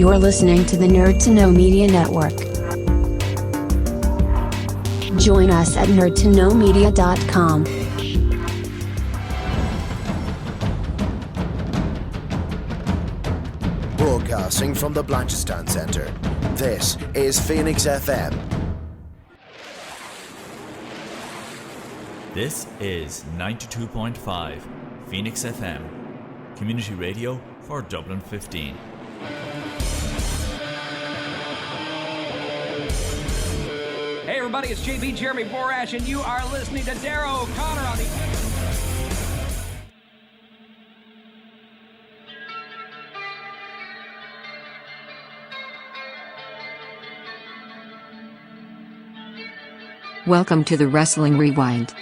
You're listening to the Nerd to Know Media Network. Join us at nerdtoknowmedia.com. Broadcasting from the Blanchistan Centre, this is Phoenix FM. This is 92.5 Phoenix FM, community radio for Dublin 15. Hey everybody, it's JB Jeremy Borash, and you are listening to Darrow O'Connor on the... Welcome to the Wrestling Rewind,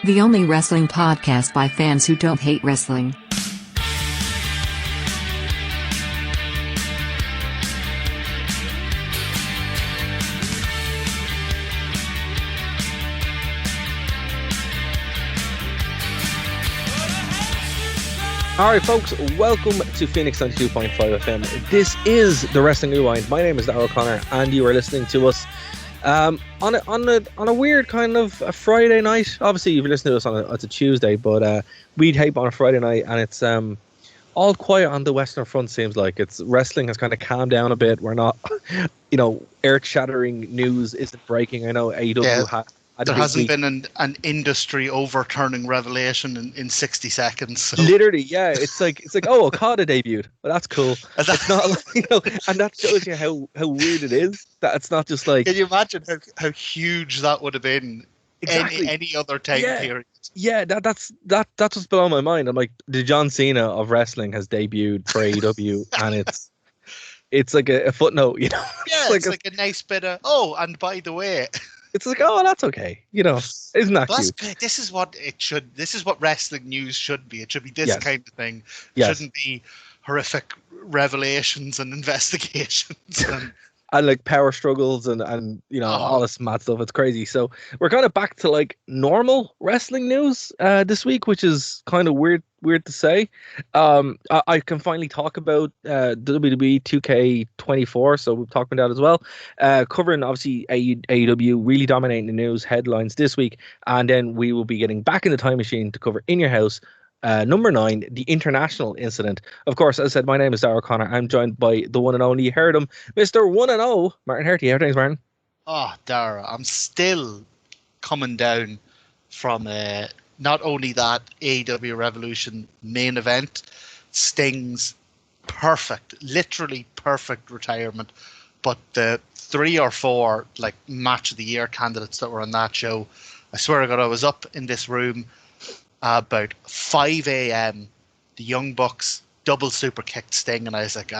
the only wrestling podcast by fans who don't hate wrestling. Alright folks, welcome to Phoenix 92.5 FM. This is the Wrestling Rewind. My name is Darrell O'Connor and you are listening to us on a weird kind of a Friday night. Obviously you've listened to us on a Tuesday, but we tape on a Friday night and it's all quiet on the Western Front. Seems like it's wrestling has kind of calmed down a bit. We're not, earth-shattering news isn't breaking. I know AEW there hasn't been an industry overturning revelation in 60 seconds. So. Literally, yeah. It's like oh, Okada debuted. Well, that's cool. It's not like, and that shows you how weird it is. That it's not just like. Can you imagine how huge that would have been exactly. any other time period? Yeah, that's what's blowing my mind. I'm like, the John Cena of wrestling has debuted for AEW, and it's like a footnote, you know. Yeah, it's like a nice bit of and by the way. It's like, oh, that's okay. Isn't that cute? Good. This is what it should. This is what wrestling news should be. It should be this kind of thing. It shouldn't be horrific revelations and investigations and like power struggles and all this mad stuff. It's crazy. So we're kind of back to like normal wrestling news this week, which is kind of weird to say. I can finally talk about WWE 2K24, so we've talked about that as well. Covering obviously AEW really dominating the news headlines this week, and then we will be getting back in the time machine to cover In Your House. Number 9, the international incident. Of course, as I said, my name is Darrell O'Connor. I'm joined by the one and only, you heard him, Mr. 1-0, Martin Herty. How are things, Martin? Oh, Darrell, I'm still coming down from not only that AEW Revolution main event, Sting's literally perfect retirement, but the 3 or 4 like match of the year candidates that were on that show. I swear to God, I was up in this room about 5 a.m. The Young Bucks double super kicked Sting, and I was like,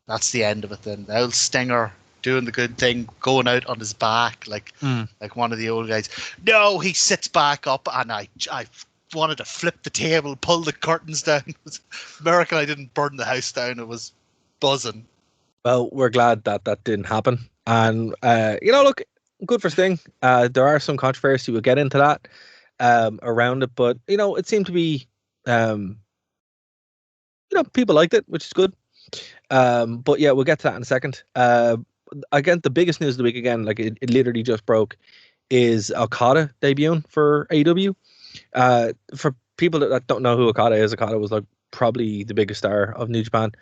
that's the end of it then. The old Stinger doing the good thing, going out on his back like one of the old guys. No, he sits back up, and I wanted to flip the table, pull the curtains down. It was a miracle I didn't burn the house down. It was buzzing. Well, we're glad that didn't happen. And, look, good for Sting. There are some controversy. We'll get into that. Around it, but it seemed to be people liked it, which is good. But yeah, we'll get to that in a second. Again, the biggest news of the week, again, like it literally just broke, is Okada debuting for AEW. For people that don't know who Okada was like probably the biggest star of New Japan,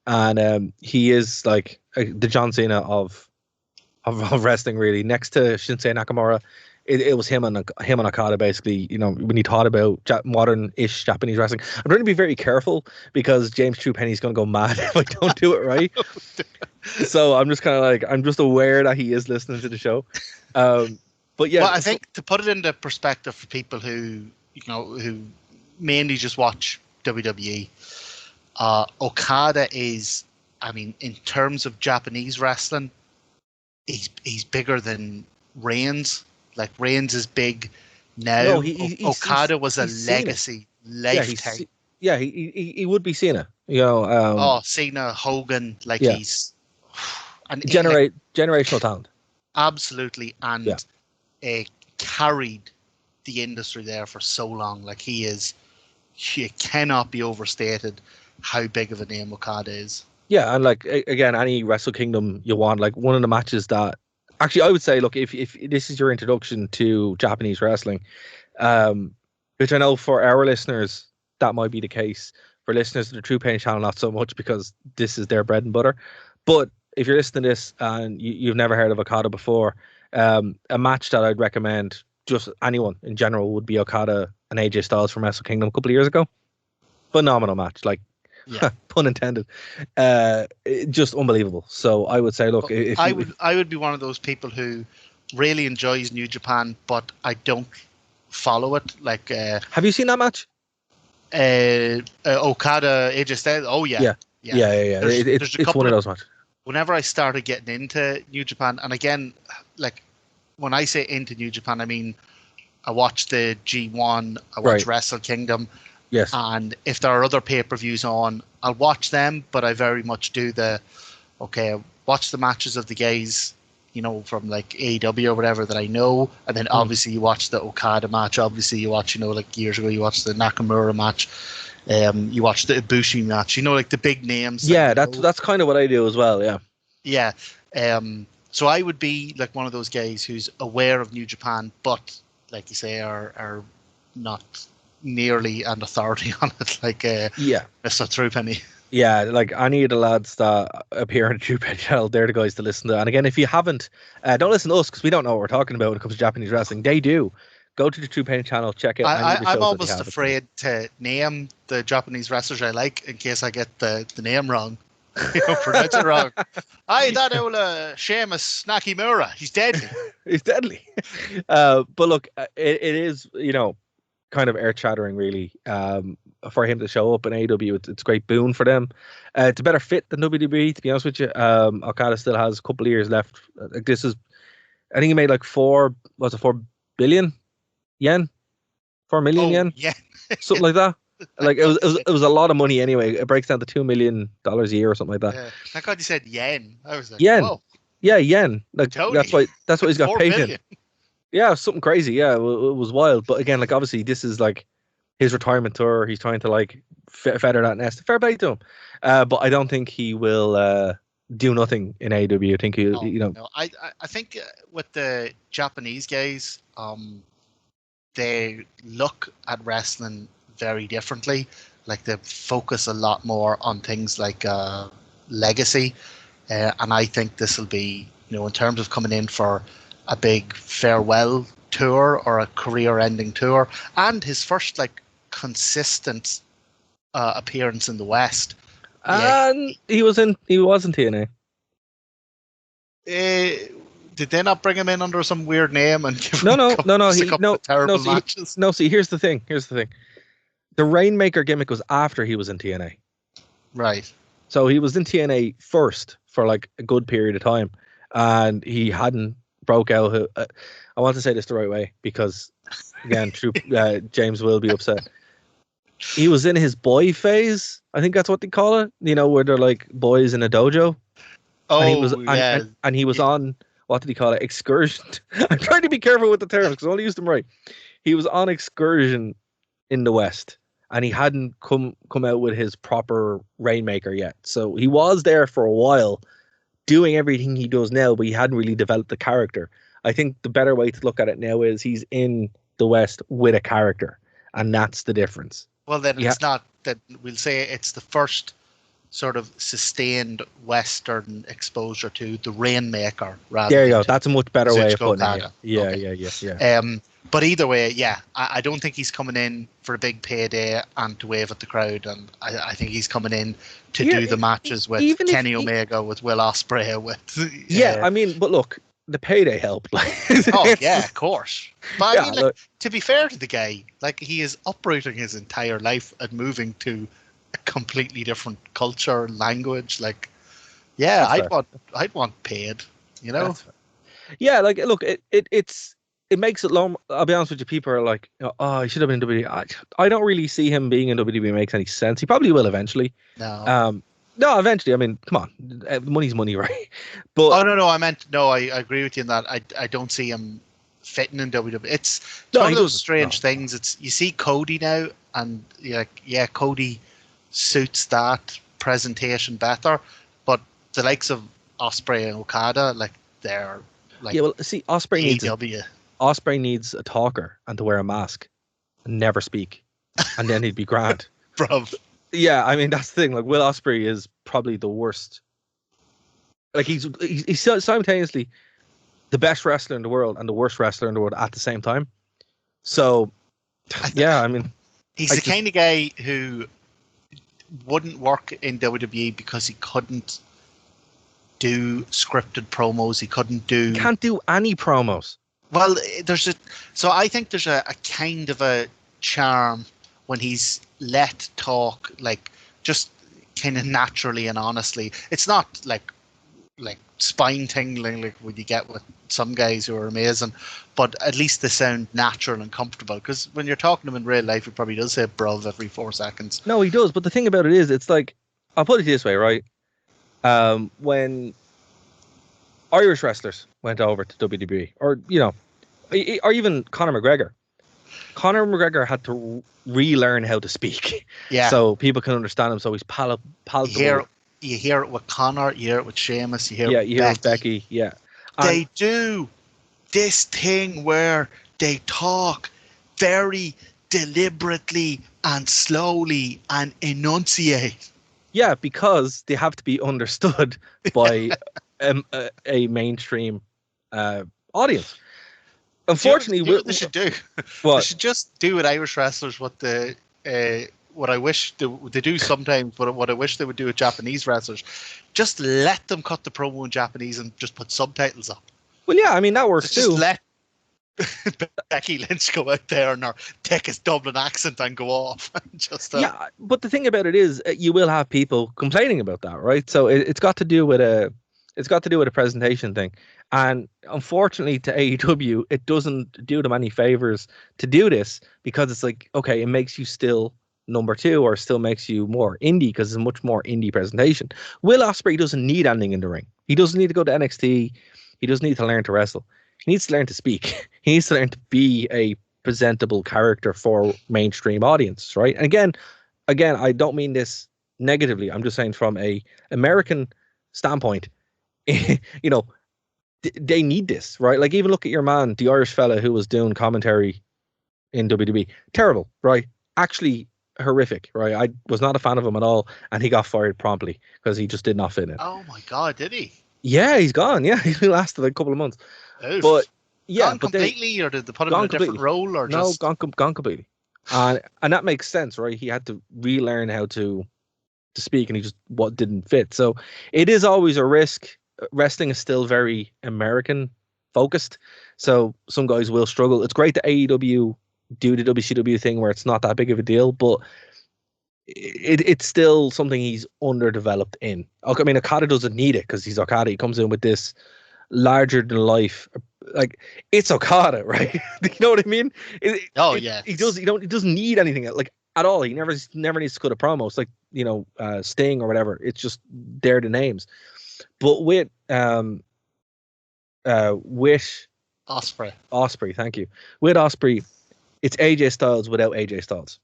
and he is like the John Cena of wrestling, really, next to Shinsuke Nakamura. It was him and Okada, basically, when you thought about modern-ish Japanese wrestling. I'm trying to be very careful because James Truepenny's going to go mad if I don't do it right. So I'm just kind of like, I'm just aware that he is listening to the show. But yeah. Well, I think to put it into perspective for people who mainly just watch WWE, Okada is, in terms of Japanese wrestling, he's bigger than Reigns. Like, Reigns is big now. No, Okada was a legacy lifetime. He would be Cena. Cena, Hogan, he's and generational talent. Absolutely, and carried the industry there for so long. Like, he cannot be overstated how big of a name Okada is. Yeah, and like again, any Wrestle Kingdom you want, like one of the matches that actually I would say, look, if this is your introduction to Japanese wrestling, which I know for our listeners that might be the case. For listeners to the True Pain channel, not so much because this is their bread and butter. But if you're listening to this and you've never heard of Okada before, a match that I'd recommend just anyone in general would be Okada and AJ Styles from Wrestle Kingdom a couple of years ago. Phenomenal match, like pun intended. Just unbelievable. So I would say, look, if I would be one of those people who really enjoys New Japan, but I don't follow it. Like, have you seen that match? Okada, AJ Styles. Oh yeah. It's one of those matches. Whenever I started getting into New Japan, and again, like when I say into New Japan, I mean I watch the G1, I watch Wrestle Kingdom. Yes. And if there are other pay-per-views on, I'll watch them, but I very much do watch the matches of the guys, from like AEW or whatever that I know. And then obviously you watch the Okada match. Obviously you watch, like years ago, you watched the Nakamura match. You watch the Ibushi match, like the big names. Yeah, that's kind of what I do as well. Yeah. Yeah. So I would be like one of those guys who's aware of New Japan, but like you say, are not nearly an authority on it, like Mr. Truepenny. Yeah, like any of the lads that appear on the Truepenny channel, they're the guys to listen to. And again, if you haven't, don't listen to us because we don't know what we're talking about when it comes to Japanese wrestling. They do. Go to the Truepenny channel, check out. I'm almost afraid to name the Japanese wrestlers I like in case I get the name wrong. Pronounce it wrong. That old Sheamus Nakamura. He's deadly. He's deadly. But look, it is, kind of earth-shattering, really, for him to show up in AEW. It's a great boon for them. It's a better fit than WWE, to be honest with you. Okada still has a couple of years left. Like I think he made like 4 billion yen? 4 million yen? Yeah. Something like that. Like it was a lot of money anyway. It breaks down to $2 million a year or something like that. Yeah. Thank God you said yen. I was like, yen. Whoa. Yeah, yen. Like Totally. that's what he's got 4 paid billion. in. Yeah, something crazy. Yeah, it was wild. But again, like obviously this is like his retirement tour. He's trying to like feather that nest. Fair play to him. But I don't think he will do nothing in AEW. I think No. I think with the Japanese guys, they look at wrestling very differently. Like they focus a lot more on things like legacy, and I think this will be, in terms of coming in for a big farewell tour or a career-ending tour, and his first like consistent appearance in the West. And he was in TNA. Did they not bring him in under some weird name and give No. him terrible matches? No, see, here's the thing. The Rainmaker gimmick was after he was in TNA. Right. So he was in TNA first for like a good period of time, and he hadn't broke out. I want to say this the right way because, again, James will be upset. He was in his boy phase. I think that's what they call it. Where they're like boys in a dojo. And he was on, what did he call it? Excursion. I'm trying to be careful with the terms because I only used them right. He was on excursion in the West, and he hadn't come out with his proper Rainmaker yet. So he was there for a while doing everything he does now, but he hadn't really developed the character. I think the better way to look at it now is he's in the West with a character, and that's the difference. Well, then it's not that, we'll say it's the first sort of sustained Western exposure to the Rainmaker. There you go. That's a much better way of putting it. Yeah. But either way, I don't think he's coming in for a big payday and to wave at the crowd. And I think he's coming in to do the matches with Kenny Omega, with Will Ospreay, with... I mean, but look, the payday helped. Oh, yeah, of course. But I mean, to be fair to the guy, like, he is uprooting his entire life and moving to a completely different culture, language. Like, yeah, I'd want paid, Yeah, like, look, it makes it long. I'll be honest with you, people are like, he should have been in WWE. I don't really see him being in WWE makes any sense. He probably will eventually. No, eventually. I mean, come on, money's money, right? But I agree with you in that. I don't see him fitting in WWE. It's one of those strange things. It's, you see Cody now, and Cody suits that presentation better. the likes of Ospreay and Okada, like they're like Yeah, well, see, AEW. Ospreay needs a talker and to wear a mask and never speak, and then he'd be grand. Bruv. Yeah, I mean that's the thing. Like Will Ospreay is probably the worst. Like he's simultaneously the best wrestler in the world and the worst wrestler in the world at the same time. So, yeah, I mean, he's the kind of guy who wouldn't work in WWE because he couldn't do scripted promos. He can't do any promos. Well, I think there's a kind of a charm when he's let talk, like just kind of naturally and honestly. It's not like spine tingling like what you get with some guys who are amazing, but at least they sound natural and comfortable. Because when you're talking to him in real life, he probably does say bruv every 4 seconds. No, he does. But the thing about it is, it's like, I'll put it this way, right? When Irish wrestlers went over to WWE, or or even Conor McGregor. Conor McGregor had to relearn how to speak, so people can understand him. So he's palatable. You hear it with Conor, you hear it with Sheamus, you hear it with Becky. Yeah, they do this thing where they talk very deliberately and slowly and enunciate. Yeah, because they have to be understood by a mainstream audience. Unfortunately, what they should do. What? They should just do with Irish wrestlers what I wish they do sometimes, but what I wish they would do with Japanese wrestlers. Just let them cut the promo in Japanese and just put subtitles up. Well, yeah, I mean that works just too. Let Becky Lynch go out there and take his Dublin accent and go off. Yeah, but the thing about it is, you will have people complaining about that, right? So it's got to do with a presentation thing, and unfortunately to AEW, it doesn't do them any favors to do this, because it's like, okay, it makes you still number 2, or still makes you more indie because it's a much more indie presentation. Will Ospreay doesn't need anything in the ring. He doesn't need to go to NXT. He doesn't need to learn to wrestle. He needs to learn to speak. He needs to learn to be a presentable character for mainstream audiences, right? And again, I don't mean this negatively. I'm just saying from a American standpoint, they need this, right? Like, even look at your man, the Irish fella who was doing commentary in WWE. Terrible, right? Actually horrific, right? I was not a fan of him at all, and he got fired promptly because he just did not fit in. Oh my God, did he? Yeah, he's gone. Yeah, he lasted a couple of months. Oof. But yeah, gone completely, or did they put him in a different role, or no? Just Gone completely, and that makes sense, right? He had to relearn how to speak, and he just didn't fit. So it is always a risk. Wrestling is still very American focused, so some guys will struggle. It's great that AEW do the WCW thing where it's not that big of a deal, but it's still something he's underdeveloped in. I mean, Okada doesn't need it because he's Okada. He comes in with this larger than life, like, it's Okada, right? You know what I mean? Yeah. He doesn't need anything like at all. He never needs to cut a promo. It's like, Sting or whatever. It's just they're the names. But with Ospreay, thank you. With Ospreay, it's AJ Styles without AJ Styles.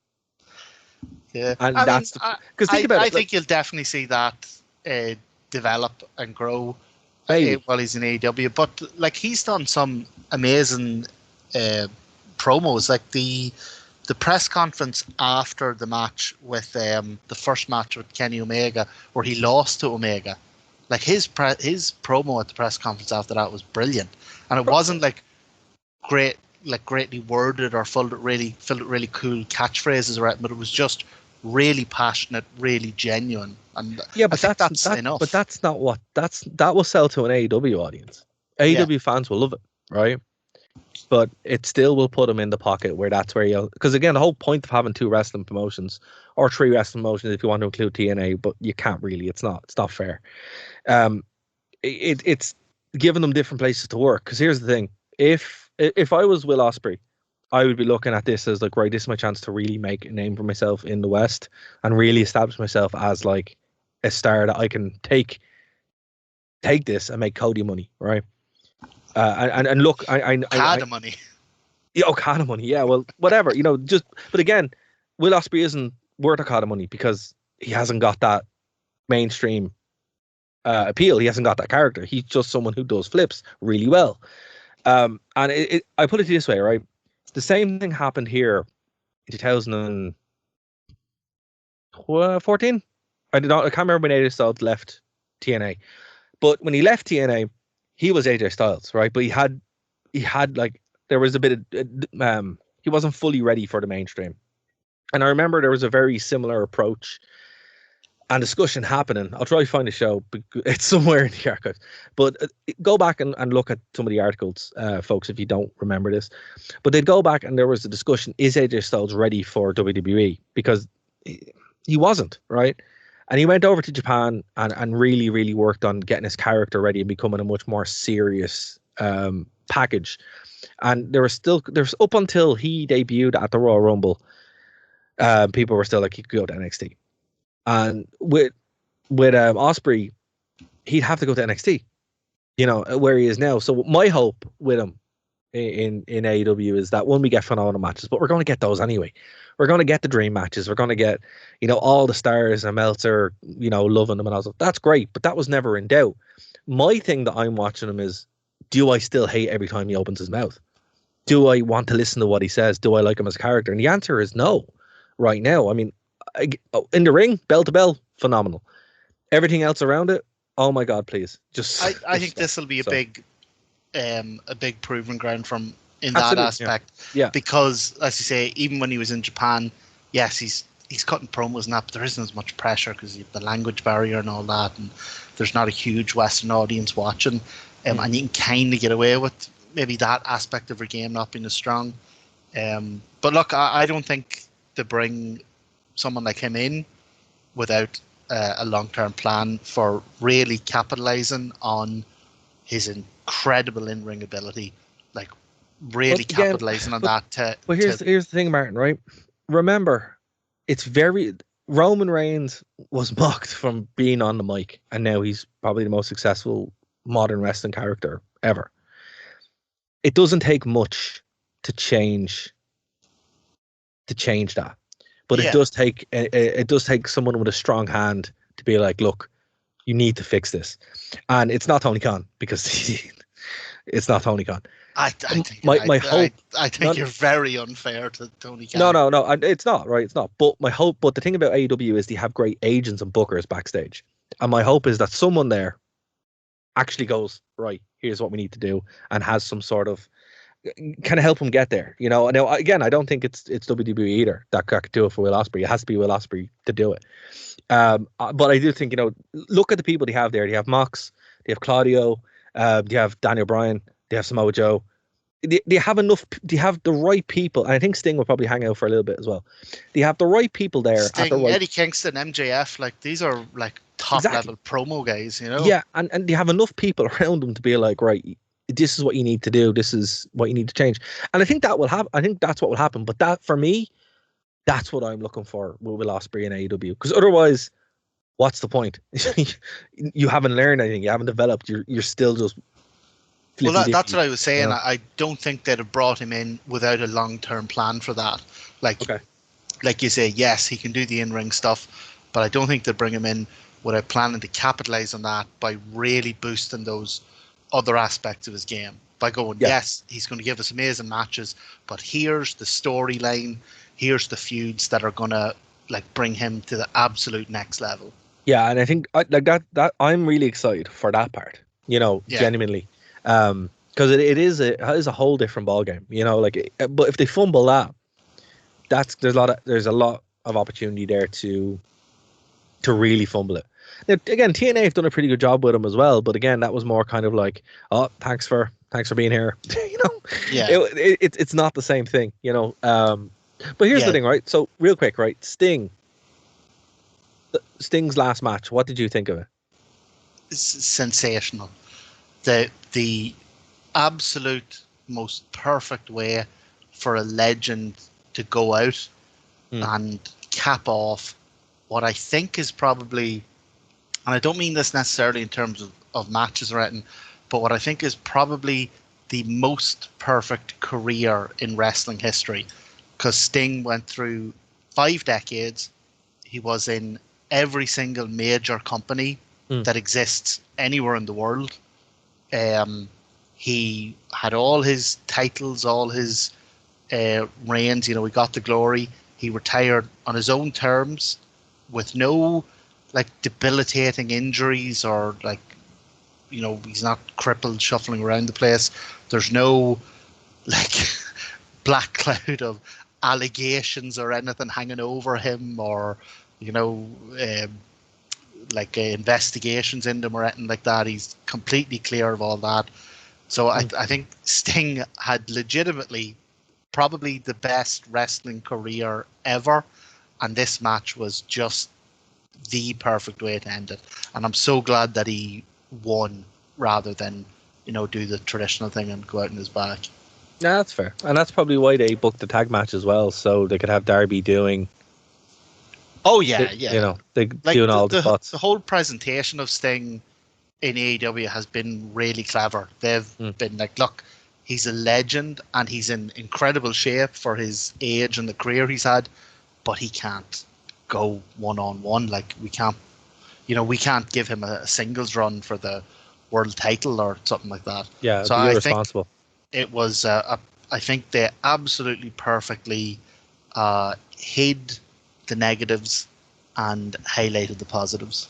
Yeah, and because think about it. I think you'll definitely see that develop and grow while he's in AEW. But like, he's done some amazing promos, like the press conference after the match with the first match with Kenny Omega, where he lost to Omega. Like, his promo at the press conference after that was brilliant, and it wasn't like greatly worded or filled with really cool catchphrases or anything, but it was just really passionate, really genuine. And yeah, but that's enough. But that's not what that will sell to an AEW audience. AEW fans will love it, right? But it still will put them in the pocket where that's where because again, the whole point of having 2 wrestling promotions or 3 wrestling promotions, if you want to include TNA, but you can't really. It's not fair. It's giving them different places to work. Because here's the thing: if I was Will Ospreay, I would be looking at this as like, right, this is my chance to really make a name for myself in the West and really establish myself as like a star that I can take this and make Cody money, right? And look, Okada money. Yeah, Okada money. Yeah, well, whatever, but again, Will Ospreay isn't worth Okada money because he hasn't got that mainstream appeal. He hasn't got that character. He's just someone who does flips really well. And I put it this way, right? The same thing happened here in 2014. I can't remember when AJ Styles left TNA, but when he left TNA, he was AJ Styles, right? But he had like, there was a bit of he wasn't fully ready for the mainstream. And I remember there was a very similar approach and discussion happening. I'll try to find the show. It's somewhere in the archives. But go back and look at some of the articles, folks, if you don't remember this. But they'd go back and there was a discussion, is AJ Styles ready for WWE? Because he wasn't, right? And he went over to Japan and really, really worked on getting his character ready and becoming a much more serious package. And there's up until he debuted at the Royal Rumble, people were still like, he could go to NXT. And with Ospreay, he'd have to go to NXT, where he is now. So my hope with him in AEW is that when we get phenomenal matches, but we're going to get those anyway. We're going to get the dream matches. We're going to get, all the stars and Meltzer, loving them and all that. That's great, but that was never in doubt. My thing that I'm watching him is, do I still hate every time he opens his mouth? Do I want to listen to what he says? Do I like him as a character? And the answer is no right now. I mean, in the ring, bell to bell, phenomenal. Everything else around it, oh my God, please. I think this will be a big proving ground from in Absolutely, that aspect. Yeah. Because, as you say, even when he was in Japan, yes, he's cutting promos and that, but there isn't as much pressure because you have the language barrier and all that, and there's not a huge Western audience watching, and you can kind of get away with maybe that aspect of your game not being as strong. But look, I don't think to bring someone like him in without a long-term plan for really capitalizing on his incredible in-ring ability, like really capitalizing on that. But here's the thing, Martin, right? Remember, Roman Reigns was mocked from being on the mic, and now he's probably the most successful modern wrestling character ever. It doesn't take much to change that. But it does take someone with a strong hand to be like, look, you need to fix this. And it's not Tony Khan, because it's not Tony Khan. I think you're very unfair to Tony Khan. No, it's not, right? It's not. But the thing about AEW is they have great agents and bookers backstage. And my hope is that someone there actually goes, right, here's what we need to do, and has some sort of, kind of help him get there. Now, again, I don't think it's WWE either that could do it for Will Ospreay. It has to be Will Ospreay to do it. But I do think, look at the people they have there. They have Mox, they have Claudio, they have Daniel Bryan, they have Samoa Joe. They have enough. They have the right people, and I think Sting will probably hang out for a little bit as well. They have the right people there. Sting, Eddie Kingston, MJF, like these are like top level promo guys, Yeah, and they have enough people around them to be like, right, this is what you need to do. This is what you need to change. And I think that will happen. I think that's what will happen. But that, for me, that's what I'm looking for with Will Ospreay and AEW. Because otherwise, what's the point? You haven't learned anything. You haven't developed. You're still just. Well, that's what I was saying. I don't think they'd have brought him in without a long-term plan for that. Like you say, yes, he can do the in-ring stuff, but I don't think they'd bring him in without planning to capitalize on that by really boosting those other aspects of his game. By going, yes, he's going to give us amazing matches, but here's the storyline, here's the feuds that are going to bring him to the absolute next level. Yeah, and I think that I'm really excited for that part. Genuinely. Because it is a whole different ballgame, but if they fumble that, there's a lot of opportunity there to really fumble it. Now, again, TNA have done a pretty good job with him as well, but again, that was more kind of like, oh, thanks for being here. It's not the same thing, But here's the thing, right? So real quick, right? Sting's last match. What did you think of it? It's sensational. The absolute most perfect way for a legend to go out and cap off what I think is probably, and I don't mean this necessarily in terms of matches or anything, but what I think is probably the most perfect career in wrestling history. Because Sting went through 5 decades. He was in every single major company that exists anywhere in the world. He had all his titles, all his reigns. You know, he got the glory. He retired on his own terms, with no like debilitating injuries or like, you know, he's not crippled shuffling around the place. There's no like black cloud of allegations or anything hanging over him, or you know, investigations into him or anything like that. He's completely clear of all that. So I think Sting had legitimately probably the best wrestling career ever, and this match was just the perfect way to end it. And I'm so glad that he won rather than, you know, do the traditional thing and go out in his back. Yeah, that's fair. And that's probably why they booked the tag match as well, so they could have Darby doing... Oh, yeah, yeah. You know, they doing all the spots. The whole presentation of Sting in AEW has been really clever. They've been like, look, he's a legend and he's in incredible shape for his age and the career he's had, but he can't go one-on-one. Like, we can't give him a singles run for the world title or something like that. Yeah, so I think it was, I think they absolutely perfectly hid the negatives and highlighted the positives.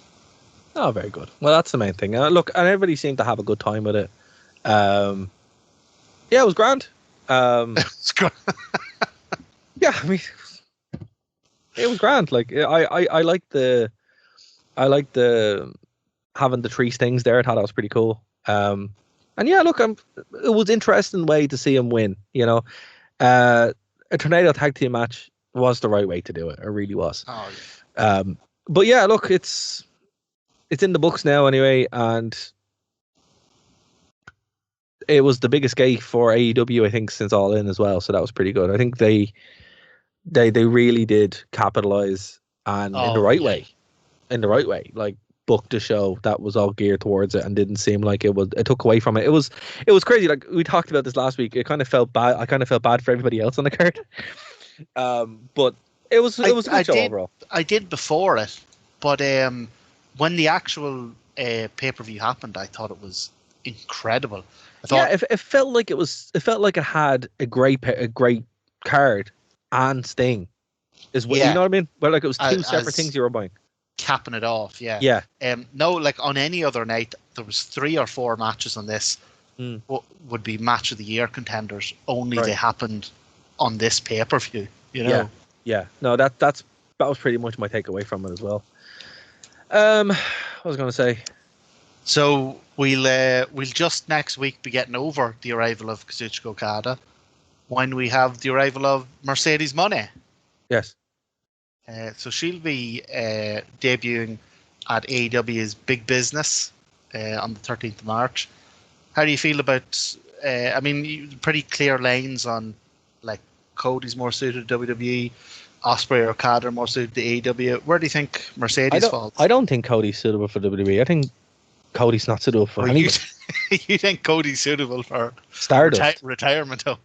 Oh, very good. Well, that's the main thing. Look, and everybody seemed to have a good time with it. Yeah, it was grand. It's good. Yeah, I mean, it was grand. Like, I liked the having the three Stings there. I thought that was pretty cool. And yeah, look, it was interesting way to see him win. You know, a tornado tag team match was the right way to do it. It really was. Oh, yeah. But yeah, look, it's in the books now anyway, and it was the biggest gate for AEW, I think, since All In as well. So that was pretty good. I think they really did capitalize in the right way. In the right way, like booked a show that was all geared towards it and didn't seem like it took away from it. It was crazy. Like we talked about this last week. It kind of felt bad. I kind of felt bad for everybody else on the card. But it was a good show overall. I did before it, but when the actual pay-per-view happened, I thought it was incredible. It felt like it had a great card and Sting. You know what I mean? But like it was two separate things you were buying. Capping it off, yeah. Yeah. No, like on any other night, there was 3 or 4 matches on this would be match of the year contenders. Only they happened on this pay-per-view. You know. Yeah. No, that was pretty much my takeaway from it as well. What was I going to say? So we'll just next week be getting over the arrival of Kazuchika Okada when we have the arrival of Mercedes Moné. Yes. So she'll be debuting at AEW's Big Business on the 13th of March. How do you feel about? I mean, pretty clear lines on like Cody's more suited to WWE, Ospreay or Okada are more suited to AEW. Where do you think Mercedes falls? I don't think Cody's suitable for WWE. I think Cody's not suitable for anyone. You think Cody's suitable for Stardust retirement home?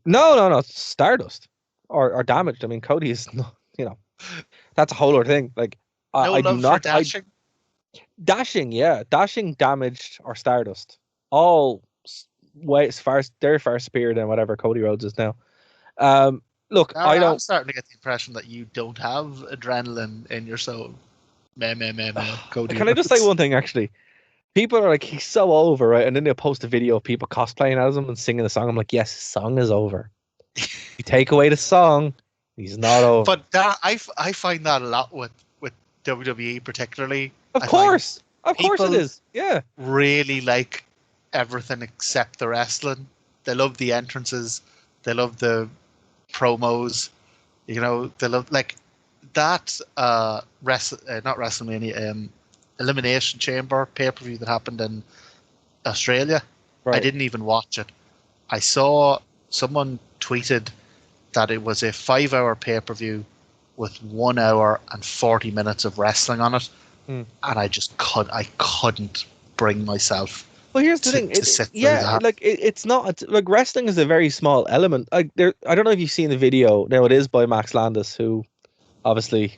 No, Stardust or Damaged. I mean, Cody is not. You know, that's a whole other thing. Like I do not. Dashing? Dashing, Damaged, or Stardust. All way they're far superior than whatever Cody Rhodes is now. Look, I'm starting to get the impression that you don't have adrenaline in your soul. Cody. Can I just say one thing? Actually, people are like, he's so over, right? And then they'll post a video of people cosplaying as him and singing the song. I'm like, yes, the song is over. You take away the song, he's not over. But that, I find that a lot with WWE particularly. Of course it is. Yeah. Really like everything except the wrestling. They love the entrances. They love the promos. You know, they love like that not WrestleMania, Elimination Chamber pay-per-view that happened in Australia. Right. I didn't even watch it. I saw someone tweeted that it was a 5-hour pay-per-view with 1 hour and 40 minutes of wrestling on it, and I couldn't bring myself. Well, here's the thing. It's not like wrestling is a very small element. Like I don't know if you've seen the video. Now it is by Max Landis, who obviously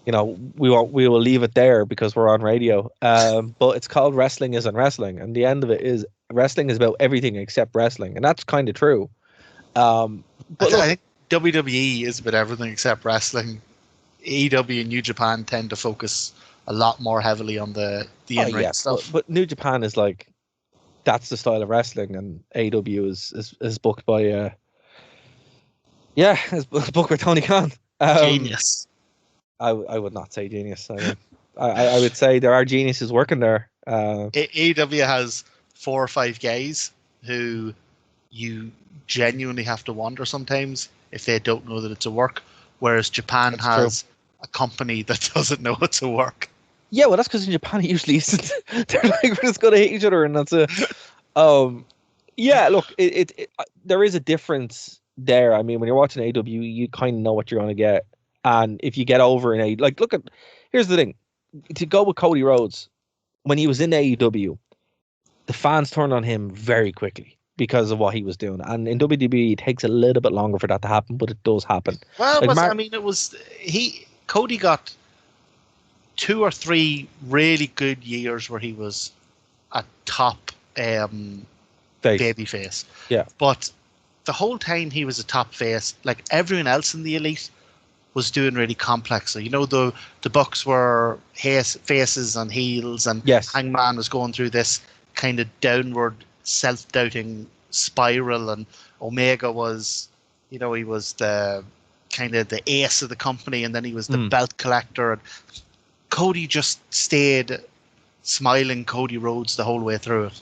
we will leave it there because we're on radio. But it's called Wrestling Isn't Wrestling, and the end of it is wrestling is about everything except wrestling, and that's kind of true. But look, I think WWE is about everything except wrestling. AEW and New Japan tend to focus a lot more heavily on the in-ring stuff. But New Japan is like that's the style of wrestling, and AEW is booked by it's booked by Tony Khan. Genius. I would not say genius. I would say there are geniuses working there. AEW has 4 or 5 guys who you genuinely have to wonder sometimes if they don't know that it's a work, whereas Japan has a company that doesn't know it's a work. Yeah, well, that's because in Japan it usually isn't. They're like, we're just going to hate each other, and that's it. Yeah, look, there is a difference there. I mean, when you're watching AEW, you kind of know what you're going to get. And if you get over in here's the thing. To go with Cody Rhodes, when he was in AEW, the fans turned on him very quickly because of what he was doing. And in WWE, it takes a little bit longer for that to happen, but it does happen. Well, Cody got 2 or 3 really good years where he was a top babyface. Yeah. But the whole time he was a top face, like everyone else in the Elite was doing really complex. So, the Bucks were faces and heels, and Hangman was going through this kind of downward self-doubting spiral, and Omega was, he was the kind of the ace of the company, and then he was the belt collector, and Cody just stayed smiling Cody Rhodes the whole way through it.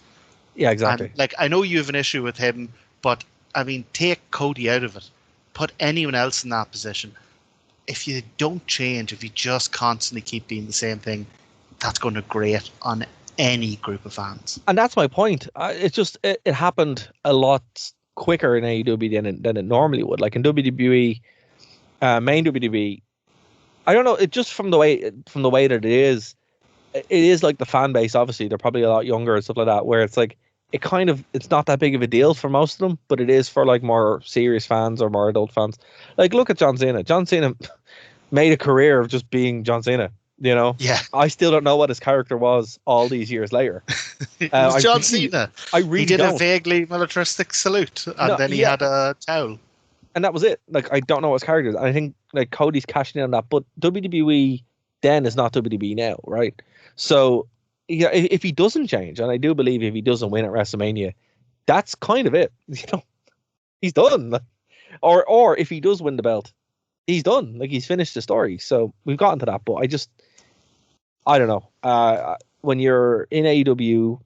Yeah, exactly. And, I know you have an issue with him, but I mean, take Cody out of it, put anyone else in that position. If you don't change, if you just constantly keep being the same thing, that's going to grate on any group of fans. And that's my point. It's just it happened a lot quicker in AEW than it normally would. Like in WWE, main WWE, I don't know. It just from the way that it is like the fan base. Obviously, they're probably a lot younger and stuff like that. Where it's like it's not that big of a deal for most of them, but it is for like more serious fans or more adult fans. Like look at John Cena. John Cena made a career of just being John Cena. Yeah. I still don't know what his character was all these years later. It was John Cena. He did a vaguely militaristic salute, and then he had a towel. And that was it. Like, I don't know what his character is. And I think like Cody's cashing in on that. But WWE then is not WWE now, right? So if he doesn't change, and I do believe if he doesn't win at WrestleMania, that's kind of it. He's done. Or if he does win the belt, he's done. Like he's finished the story. So we've gotten to that. But I don't know. When you're in AEW,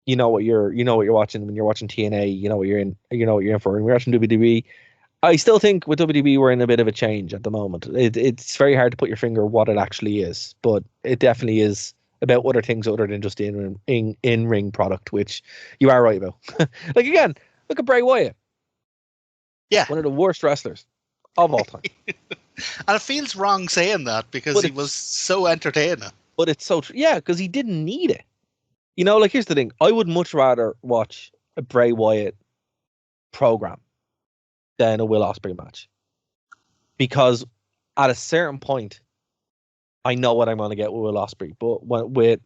you know what you're watching. When you're watching TNA, you know what you're in. You know what you're in for. When you're watching WWE, I still think with WWE we're in a bit of a change at the moment. It's very hard to put your finger what it actually is, but it definitely is about other things other than just in-ring product, which you are right about. Like again, look at Bray Wyatt. Yeah, one of the worst wrestlers of all time. And it feels wrong saying that because he was so entertaining. But it's so true. Yeah, because he didn't need it. Like here's the thing. I would much rather watch a Bray Wyatt program than a Will Ospreay match. Because at a certain point, I know what I'm going to get with Will Ospreay. But with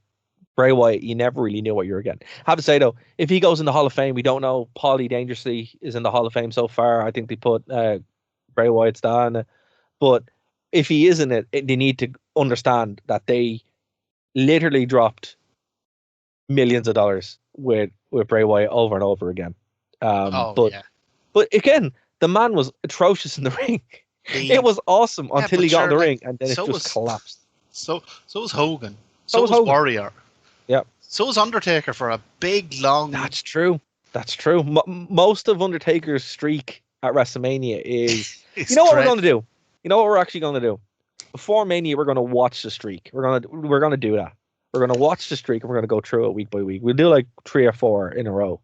Bray Wyatt, you never really knew what you were getting. I have to say, though, if he goes in the Hall of Fame, we don't know. Paulie Dangerously is in the Hall of Fame so far. I think they put Bray Wyatt's down. But if he is in it, they need to understand that they literally dropped millions of dollars with Bray Wyatt over and over again. But again, the man was atrocious in the ring. It was awesome until he got in the ring, and then it just collapsed. So was Hogan. So was Warrior. Yeah. So was Undertaker for a big, long... That's true. Most of Undertaker's streak at WrestleMania is... You know what we're going to do? You know what we're actually going to do? Before Mania, we're going to watch the streak. We're going to do that. We're going to watch the streak, and we're going to go through it week by week. We'll do like 3 or 4 in a row.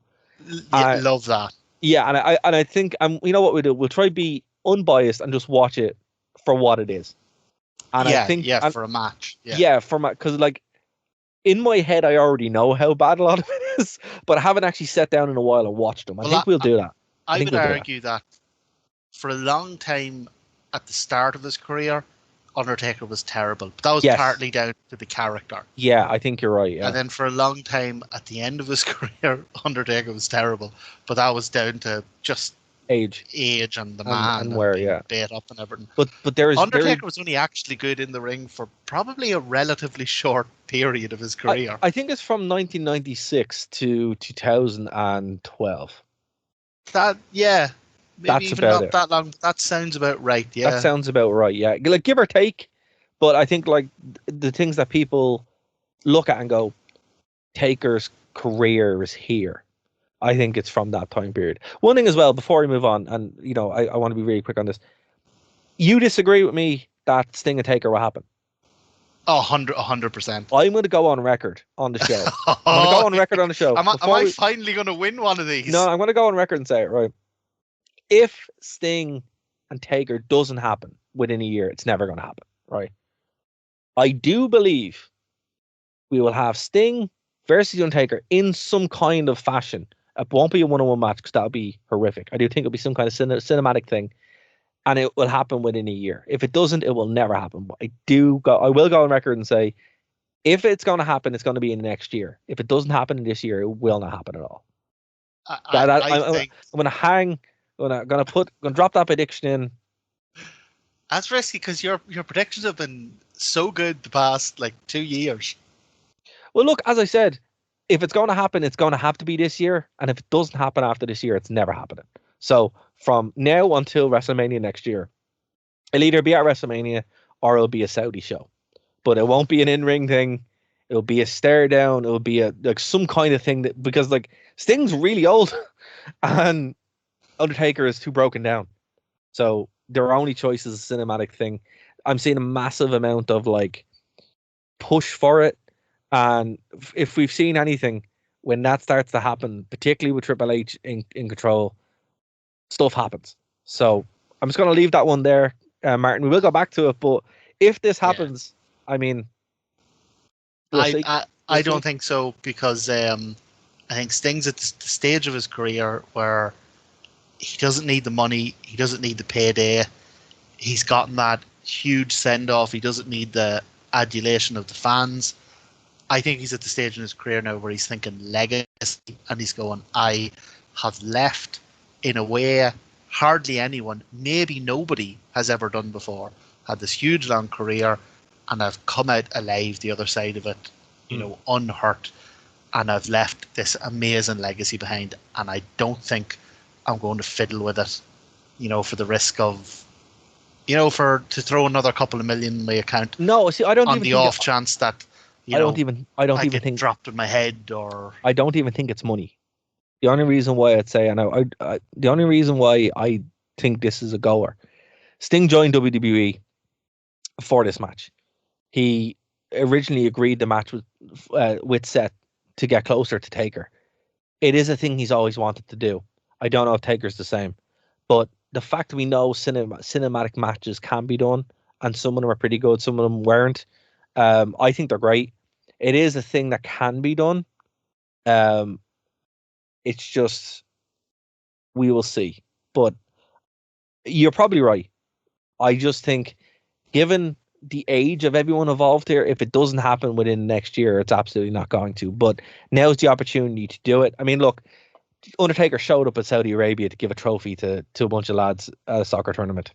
Yeah, love that. Yeah, and I think you know what we'll do? We'll try to be unbiased and just watch it for what it is. And I think for a match. Yeah, because like in my head I already know how bad a lot of it is, but I haven't actually sat down in a while and watched them. I think we'll do that. I would argue that for a long time at the start of his career, Undertaker was terrible. But that was Yes. partly down to the character. Yeah, I think you're right. Yeah. And then for a long time, at the end of his career, Undertaker was terrible. But that was down to just Age and the man and where, being yeah. bait up and everything. But Undertaker was only actually good in the ring for probably a relatively short period of his career. I think it's from 1996 to 2012. Maybe That's even about not it. that long. But that sounds about right. Yeah. That sounds about right. Yeah, like give or take. But I think like the things that people look at and go, Taker's career is here. I think it's from that time period. One thing as well, before we move on, and I want to be really quick on this. You disagree with me that Sting and Taker will happen? 100%. I'm going to go on record on the show. I'm going to go on record on the show. Am I finally going to win one of these? No, I'm going to go on record and say it, right? If Sting and Taker doesn't happen within a year, it's never going to happen, right? I do believe we will have Sting versus Undertaker in some kind of fashion. It won't be a one-on-one match because that would be horrific. I do think it'll be some kind of cinematic thing, and it will happen within a year. If it doesn't, it will never happen. But I will go on record and say, if it's going to happen, it's going to be in the next year. If it doesn't happen in this year, it will not happen at all. I'm going to hang. I'm going to drop that prediction in. That's risky because your predictions have been so good the past 2 years. Well, look, as I said, if it's going to happen, it's going to have to be this year. And if it doesn't happen after this year, it's never happening. So from now until WrestleMania next year, it'll either be at WrestleMania or it'll be a Saudi show. But it won't be an in-ring thing. It'll be a stare down. It'll be some kind of thing that, because Sting's really old and Undertaker is too broken down. So their only choice is a cinematic thing. I'm seeing a massive amount of push for it. And if we've seen anything, when that starts to happen, particularly with Triple H in control, stuff happens. So I'm just going to leave that one there, Martin. We will go back to it, but if this happens, I mean, I don't think so, because I think Sting's at the stage of his career where he doesn't need the money, he doesn't need the payday. He's gotten that huge send off. He doesn't need the adulation of the fans. I think he's at the stage in his career now where he's thinking legacy, and he's going, I have left in a way hardly anyone, maybe nobody, has ever done before. Had this huge long career, and I've come out alive the other side of it, unhurt, and I've left this amazing legacy behind, and I don't think I'm going to fiddle with it, for the risk of, to throw another couple of million in my account. No, see, I don't on even the think off chance that I don't even think dropped in my head, or I don't even think it's money. The only reason why I'd say, the only reason why I think this is a goer, Sting joined WWE for this match. He originally agreed the match with Seth to get closer to Taker. It is a thing he's always wanted to do. I don't know if Taker's the same, but the fact we know cinematic matches can be done, and some of them are pretty good, some of them weren't. I think they're great. It is a thing that can be done. It's just, we will see. But you're probably right. I just think, given the age of everyone involved here, if it doesn't happen within next year, it's absolutely not going to. But now's the opportunity to do it. I mean, look, Undertaker showed up at Saudi Arabia to give a trophy to a bunch of lads at a soccer tournament.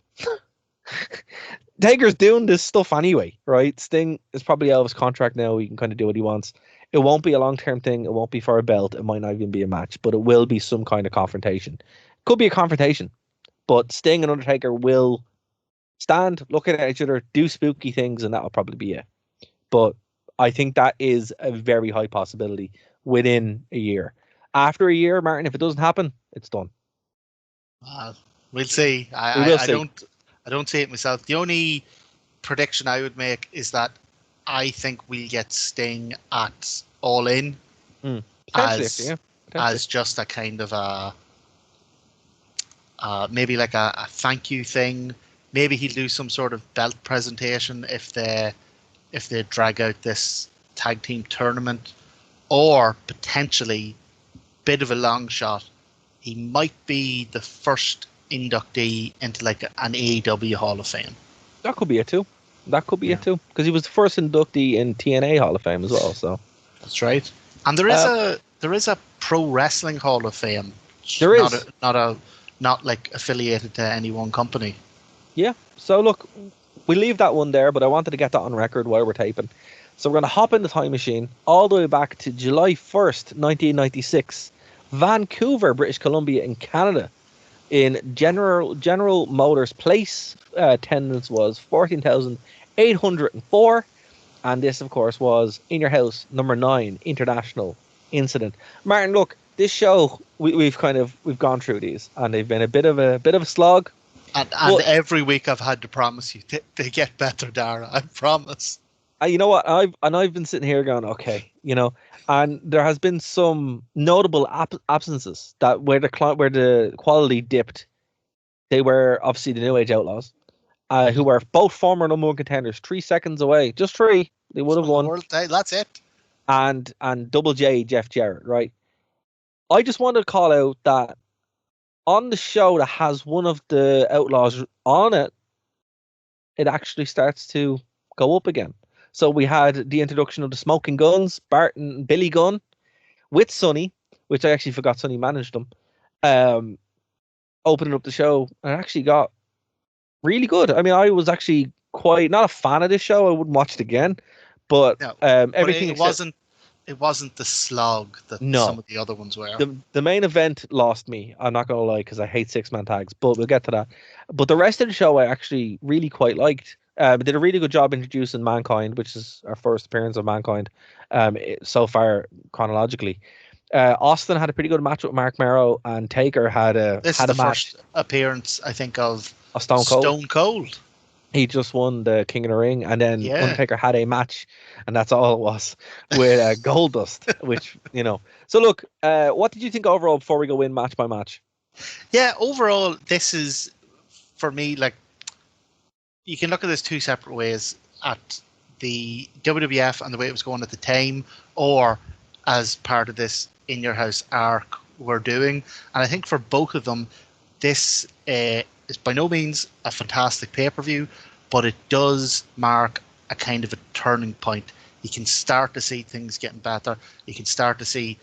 Taker's doing this stuff anyway, right? Sting is probably out of his contract now. He can kind of do what he wants. It won't be a long-term thing. It won't be for a belt. It might not even be a match, but it will be some kind of confrontation. Could be a confrontation, but Sting and Undertaker will stand, looking at each other, do spooky things, and that'll probably be it. But I think that is a very high possibility within a year. After a year, Martin, if it doesn't happen, it's done. We'll see. I don't see it myself. The only prediction I would make is that I think we'll get Sting at All In as just a kind of a maybe like a thank you thing. Maybe he'll do some sort of belt presentation if they drag out this tag team tournament, or potentially, bit of a long shot, he might be the first inductee into like an AEW Hall of Fame. That could be it too. That could be it too, because he was the first inductee in TNA Hall of Fame as well. So That's right. And there is a Pro Wrestling Hall of Fame. There is not like affiliated to any one company. Yeah. So look, we leave that one there, but I wanted to get that on record while we're taping. So we're going to hop in the time machine all the way back to July 1st, 1996, Vancouver, British Columbia in Canada. In General Motors Place, attendance was 14,804. And this, of course, was In Your House, number 9, International Incident. Martin, look, this show, we've gone through these, and they've been a bit of a slog. And every week I've had to promise you they get better, Dara. I promise. You know what? I've been sitting here going, okay, and there has been some notable absences that where the quality dipped. They were obviously the New Age Outlaws, who were both former number 1 contenders, 3 seconds away, just 3. They would have won. That's it. And Double J, Jeff Jarrett, right? I just wanted to call out that on the show that has one of the Outlaws on it, it actually starts to go up again. So we had the introduction of the Smoking Guns, Bart and Billy Gunn, with Sonny, which I actually forgot Sonny managed them, opening up the show, and it actually got really good. I mean, I was actually quite not a fan of this show. I wouldn't watch it again, but everything it wasn't the slog that some of the other ones were. The main event lost me. I'm not gonna lie, because I hate 6-man tags, but we'll get to that. But the rest of the show I actually really quite liked. Did a really good job introducing Mankind, which is our first appearance of Mankind so far chronologically. Austin had a pretty good match with Mark Merrow, and Taker had a match. First appearance, I think, of Stone Cold. Stone Cold. He just won the King of the Ring, and then Undertaker had a match, and that's all it was, with Goldust, which, So look, what did you think overall before we go in match by match? Yeah, overall, this is, for me, like, you can look at this 2 separate ways, at the WWF and the way it was going at the time, or as part of this In Your House arc we're doing. And I think for both of them, this is by no means a fantastic pay-per-view, but it does mark a kind of a turning point. You can start to see things getting better. You can start to see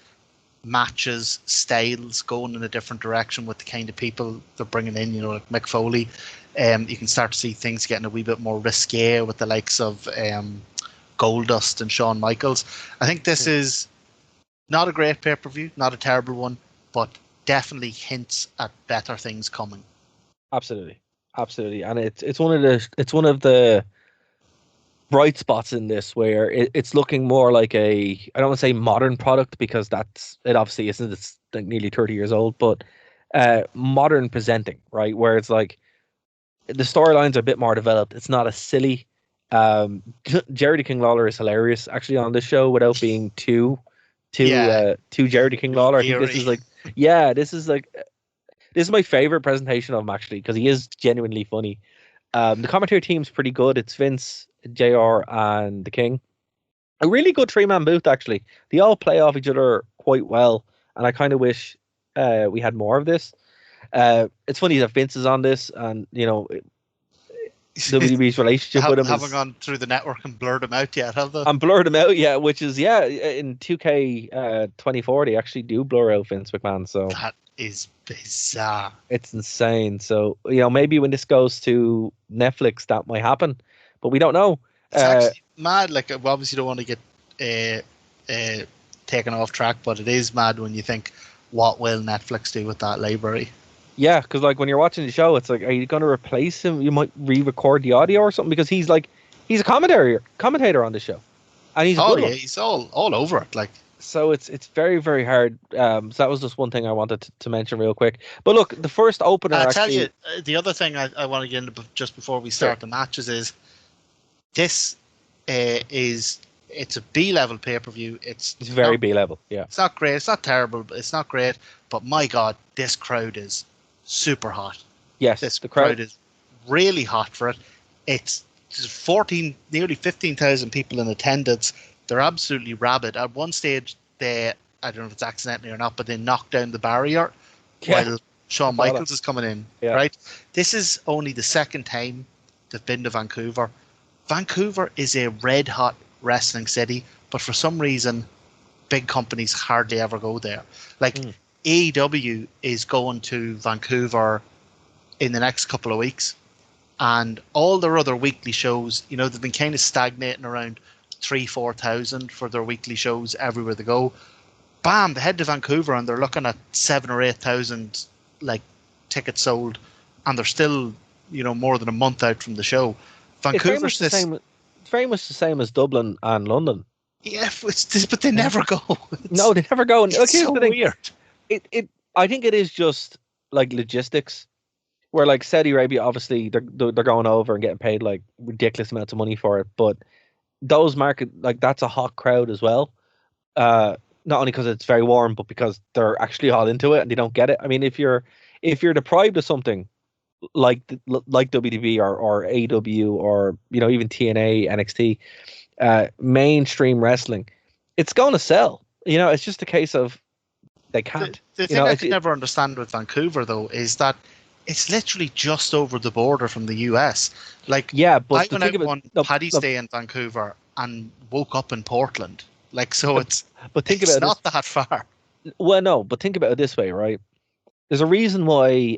matches, styles going in a different direction with the kind of people they're bringing in, like Mick Foley. You can start to see things getting a wee bit more risque with the likes of Goldust and Shawn Michaels. I think this is not a great pay-per-view, not a terrible one, but definitely hints at better things coming. Absolutely, and it's one of the bright spots in this, where it's looking more like I don't want to say modern product, because it obviously isn't. It's like nearly 30 years old, but modern presenting, right? Where it's like the storylines are a bit more developed. It's not as silly. Jerry the King Lawler is hilarious actually on this show without being too Jerry the King Lawler. I think this is my favorite presentation of him actually, because he is genuinely funny. The commentary team's pretty good. It's Vince, JR, and the King. A really good 3-man booth actually. They all play off each other quite well, and I kind of wish we had more of this. It's funny that Vince is on this, and WWE's relationship with him haven't gone through the network and blurred him out yet, have they? And blurred him out, yeah. Which is in 2K 24 they actually do blur out Vince McMahon. So that is bizarre. It's insane. So maybe when this goes to Netflix that might happen, but we don't know. It's actually mad. Like, we obviously don't want to get taken off track, but it is mad when you think, what will Netflix do with that library? Yeah, because like when you're watching the show, it's like, are you going to replace him? You might re-record the audio or something, because he's a commentator on the show, and he's he's all over it. Like, so it's very, very hard. So that was just one thing I wanted to mention real quick. But look, the first opener. I tell you, the other thing I want to get into just before we start the matches is this it's a B-level pay-per-view. It's very B-level. Yeah, it's not great. It's not terrible. But it's not great. But my God, this crowd is super hot. Yes, this crowd is really hot for it. It's 14, nearly 15,000 people in attendance. They're absolutely rabid. At one stage, I don't know if it's accidentally or not, but they knocked down the barrier while Shawn Michaels is coming in. Yeah. Right. This is only the second time they've been to Vancouver. Vancouver is a red hot wrestling city, but for some reason, big companies hardly ever go there. Like AEW is going to Vancouver in the next couple of weeks, and all their other weekly shows, you know, they've been kind of stagnating around 3,000-4,000 for their weekly shows everywhere they go. Bam, they head to Vancouver and they're looking at 7,000 or 8,000 like tickets sold, and they're still, you know, more than a month out from the show. Vancouver's It's very much the same as Dublin and London. Yeah, but they never go. No, they never go. It's Look, here's so the thing. weird. I think it is just like logistics, where like Saudi Arabia, obviously they're going over and getting paid like ridiculous amounts of money for it, but those market, like, that's a hot crowd as well. Not only because it's very warm, but because they're actually all into it and they don't get it. I mean, if you're deprived of something like WWE or AEW or, you know, even TNA, NXT, mainstream wrestling, it's going to sell. You know, it's just a case of they can't. The thing I can never understand with Vancouver, though, is that it's literally just over the border from the US. Like, yeah, but I went out on Paddy's Day in Vancouver and woke up in Portland. Like, so it's not that far. Well, no, but think about it this way, right? There's a reason why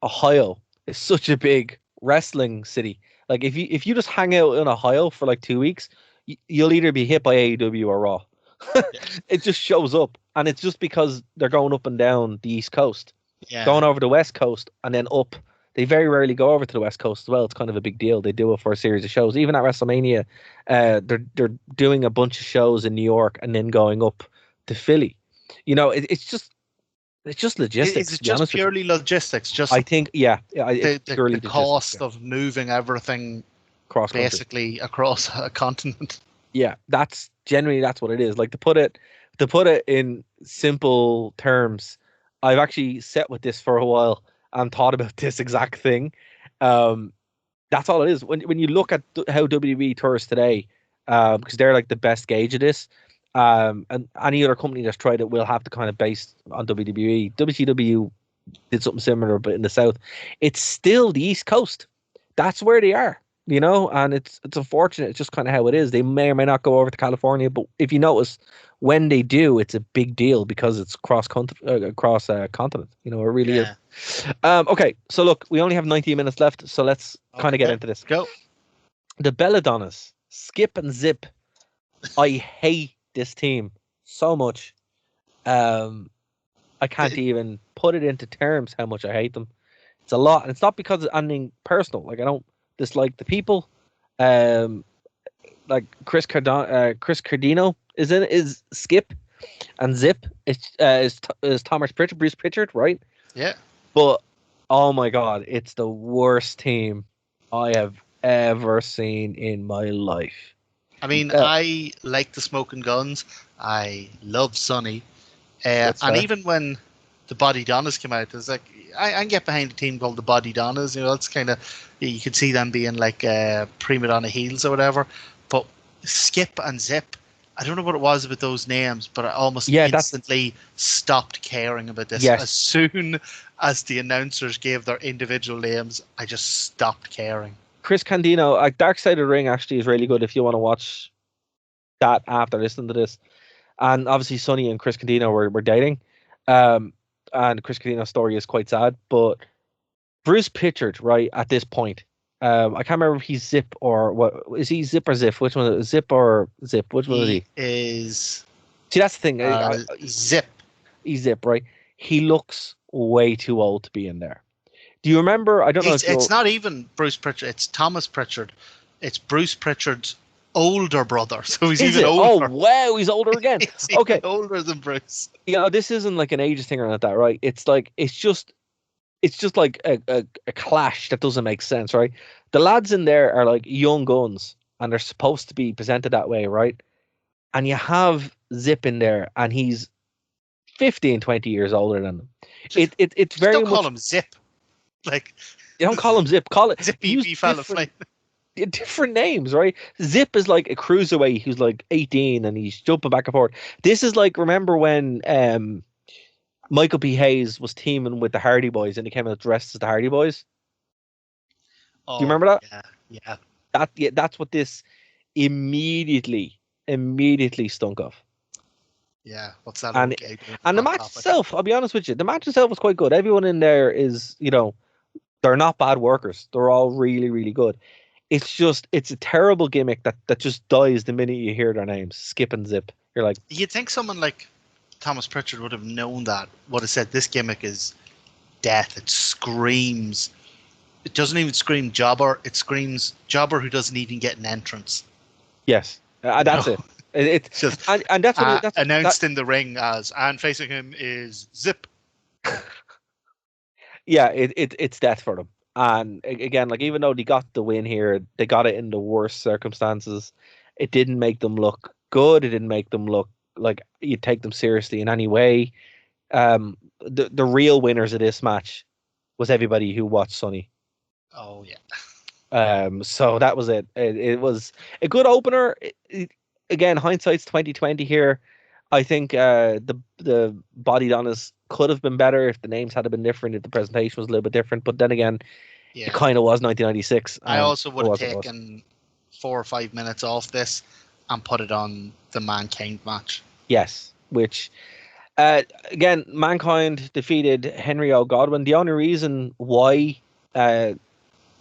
Ohio is such a big wrestling city. Like, if you just hang out in Ohio for like 2 weeks, you'll either be hit by AEW or Raw. It just shows up, and it's just because they're going up and down the East Coast, going over the West Coast, and then up. They very rarely go over to the West Coast as well. It's kind of a big deal. They do it for a series of shows. Even at WrestleMania, they're doing a bunch of shows in New York and then going up to Philly. You know, it's just logistics. It's just purely logistics. Just I think, the cost of moving everything basically across a continent. Yeah, that's what it is. Like, to put it in simple terms, I've actually sat with this for a while and thought about this exact thing. That's all it is. When you look at how WWE tours today, because they're like the best gauge of this, and any other company that's tried it will have to kind of base on WWE. WCW did something similar, but in the South, it's still the East Coast. That's where they are, you know, and it's unfortunate. It's just kind of how it is. They may or may not go over to California, but if you notice, when they do, it's a big deal because it's cross continent. You know, it really is. Okay, so look, we only have 19 minutes left, so let's kind of get into this. Go. The Belladonnas, Skip and Zip. I hate this team so much. I can't even put it into terms how much I hate them. It's a lot, and it's not because of anything personal. Like, I don't dislike the people. Like Chris Cardino is Skip, and Zip is Thomas Pritchard, Bruce Pritchard, right? Yeah. But oh my God, it's the worst team I have ever seen in my life. I mean, I like the Smoking Guns. I love Sonny. And even when the Body Donnas came out, it's like, I can get behind a team called the Body Donnas. You know, it's kind of, you could see them being like prima donna heels or whatever. But Skip and Zip, I don't know what it was about those names, but I almost instantly stopped caring about this. Yes. As soon as the announcers gave their individual names, I just stopped caring. Chris Candino, Dark Side of the Ring actually is really good if you want to watch that after listening to this. And obviously Sonny and Chris Candino were dating. And Chris Candino's story is quite sad. But Bruce Pritchard, right, at this point, I can't remember if he's Zip or what. Is he Zip or Zip? Which one? Zip or Zip? Which one is he? Is... See, that's the thing. Zip. He's Zip, right? He looks way too old to be in there. Do you remember? I don't know. It's not even Bruce Pritchard. It's Thomas Pritchard. It's Bruce Pritchard's older brother. So he's even older. Oh, wow. He's older again. He's okay. Older than Bruce. Yeah, this isn't like an ageist thing or like that, right? It's just like a clash that doesn't make sense, right? The lads in there are like young guns and they're supposed to be presented that way, right? And you have Zip in there and he's 15, 20 years older than them. It's very don't much... call him Zip. Like, you don't call him Zip. Call it Zippy fella flame. Different names, right? Zip is like a cruiserweight who's like 18 and he's jumping back and forth. This is like, remember when Michael P. Hayes was teaming with the Hardy Boys and he came out dressed as the Hardy Boys? Oh, do you remember that? Yeah. that's what this immediately stunk of. Yeah, what's that? And Okay, and the match itself, I'll be honest with you, the match itself was quite good. Everyone in there is, they're not bad workers. They're all really, really good. It's a terrible gimmick that just dies the minute you hear their names. Skip and Zip. You're like, You'd think someone like Thomas Pritchard would have known that, would have said this gimmick is death. It screams. It doesn't even scream jobber. It screams jobber who doesn't even get an entrance. yes, that's it. It's Just and that's what that's announced in the ring as, and facing him is Zip. Yeah, it's death for them. And again, like, even though they got the win here, they got it in the worst circumstances. It didn't make them look good. It didn't make them look like you take them seriously in any way. The real winners of this match was everybody who watched Sunny. Oh yeah. So that was it. It was a good opener. Again, hindsight's 2020 here. I think the body Donis could have been better if the names had been different, if the presentation was a little bit different. But then again, it kind of was 1996. I also would have taken 4 or 5 minutes off this and put it on the Mankind match. Yes, which again, Mankind defeated Henry O. Godwin. The only reason why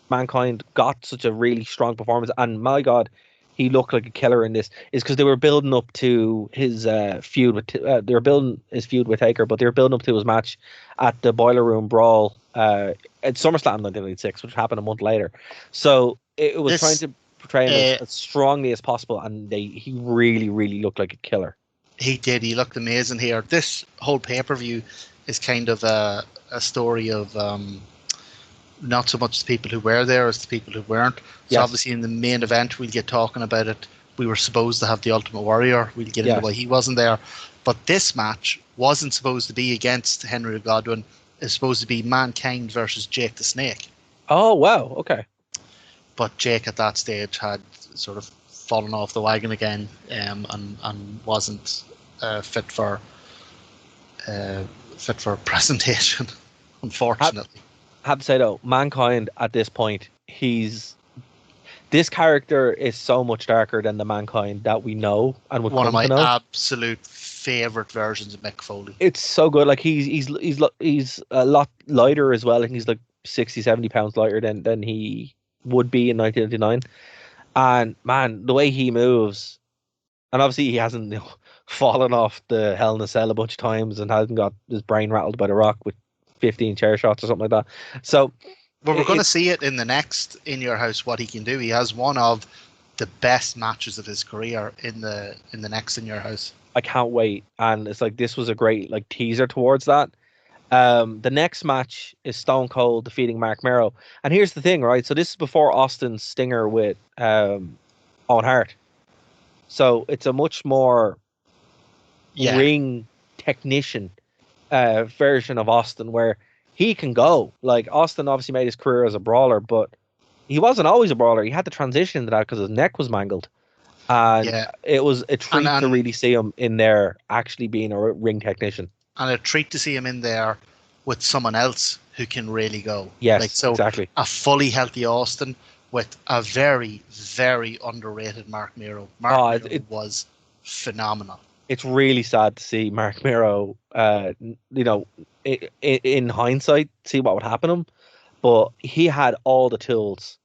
Mankind got such a really strong performance, and my God, he looked like a killer in this, is because they were building up to his feud with they were building his feud with Taker, but they were building up to his match at the Boiler Room Brawl at SummerSlam 1996, which happened a month later. So it was trying to portray him as strongly as possible, and he really, really looked like a killer. He did. He looked amazing here. This whole pay-per-view is kind of a story of not so much the people who were there as the people who weren't. So obviously in the main event, we'll get talking about it. We were supposed to have the Ultimate Warrior. We'll get into why he wasn't there. But this match wasn't supposed to be against Henry Godwin. It's supposed to be Mankind versus Jake the Snake. Oh, wow. Okay. But Jake at that stage had sort of fallen off the wagon again, and wasn't fit for presentation, unfortunately. I have to say though, Mankind at this point, this character is so much darker than the Mankind that we know and would one of my know. Absolute favorite versions of Mick Foley. It's so good. Like he's a lot lighter as well. I think he's like 60-70 pounds lighter than he would be in 1999. And man, the way he moves, and obviously he hasn't fallen off the Hell in a Cell a bunch of times and hasn't got his brain rattled by the Rock with 15 chair shots or something like that. So, well, we're going to see it in the next In Your House what he can do. He has one of the best matches of his career in the next In Your House. I can't wait, and it's like this was a great like teaser towards that. The next match is Stone Cold defeating Mark Mero, and here's the thing, right? So this is before Austin's stinger with Owen Hart, so it's a much more ring technician version of Austin, where he can go. Like, Austin obviously made his career as a brawler, but he wasn't always a brawler. He had to transition into that because his neck was mangled. And it was a treat to really see him in there actually being a ring technician. And a treat to see him in there with someone else who can really go. Yes, exactly. A fully healthy Austin with a very, very underrated Mark Mero. Mark Mero was phenomenal. It's really sad to see Mark Mero, in hindsight, see what would happen to him. But he had all the tools